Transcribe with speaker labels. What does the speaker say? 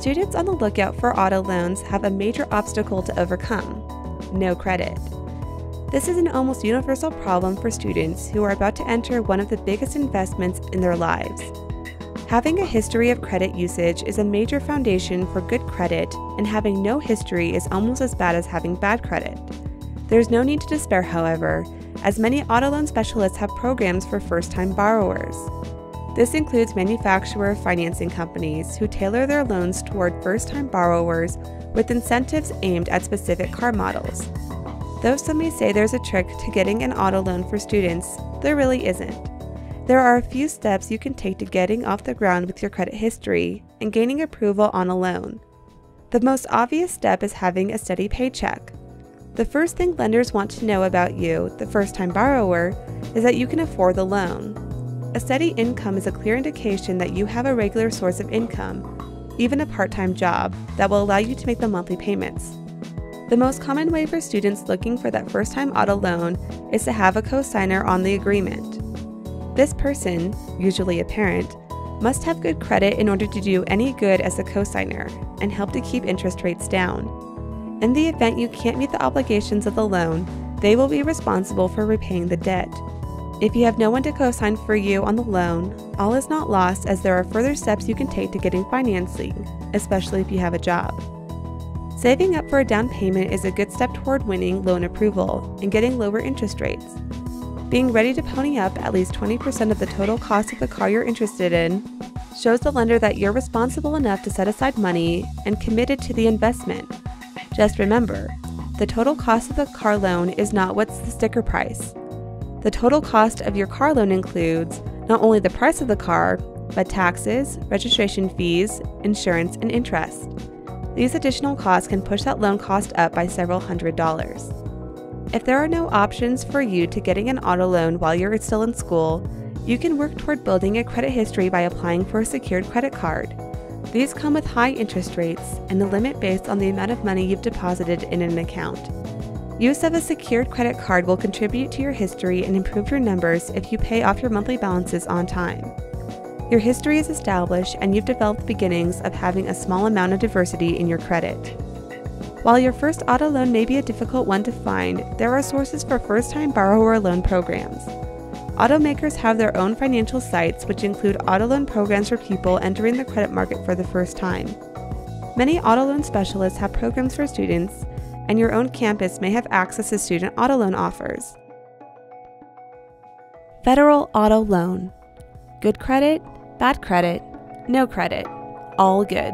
Speaker 1: Students on the lookout for auto loans have a major obstacle to overcome: no credit. This is an almost universal problem for students who are about to enter one of the biggest investments in their lives. Having a history of credit usage is a major foundation for good credit, and having no history is almost as bad as having bad credit. There's no need to despair, however, as many auto loan specialists have programs for first-time borrowers. This includes manufacturer financing companies who tailor their loans toward first-time borrowers with incentives aimed at specific car models. Though some may say there's a trick to getting an auto loan for students, there really isn't. There are a few steps you can take to getting off the ground with your credit history and gaining approval on a loan. The most obvious step is having a steady paycheck. The first thing lenders want to know about you, the first-time borrower, is that you can afford the loan. A steady income is a clear indication that you have a regular source of income, even a part-time job, that will allow you to make the monthly payments. The most common way for students looking for that first-time auto loan is to have a co-signer on the agreement. This person, usually a parent, must have good credit in order to do any good as a co-signer and help to keep interest rates down. In the event you can't meet the obligations of the loan, they will be responsible for repaying the debt. If you have no one to co-sign for you on the loan, all is not lost, as there are further steps you can take to getting financing, especially if you have a job. Saving up for a down payment is a good step toward winning loan approval and getting lower interest rates. Being ready to pony up at least 20% of the total cost of the car you're interested in shows the lender that you're responsible enough to set aside money and committed to the investment. Just remember, the total cost of the car loan is not what's the sticker price. The total cost of your car loan includes not only the price of the car, but taxes, registration fees, insurance, and interest. These additional costs can push that loan cost up by several $100s. If there are no options for you to getting an auto loan while you're still in school, you can work toward building a credit history by applying for a secured credit card. These come with high interest rates and a limit based on the amount of money you've deposited in an account. Use of a secured credit card will contribute to your history and improve your numbers if you pay off your monthly balances on time. Your history is established and you've developed the beginnings of having a small amount of diversity in your credit. While your first auto loan may be a difficult one to find, there are sources for first-time borrower loan programs. Automakers have their own financial sites, which include auto loan programs for people entering the credit market for the first time. Many auto loan specialists have programs for students, and your own campus may have access to student auto loan offers. Federal Auto Loan. Good credit, bad credit, no credit, all good.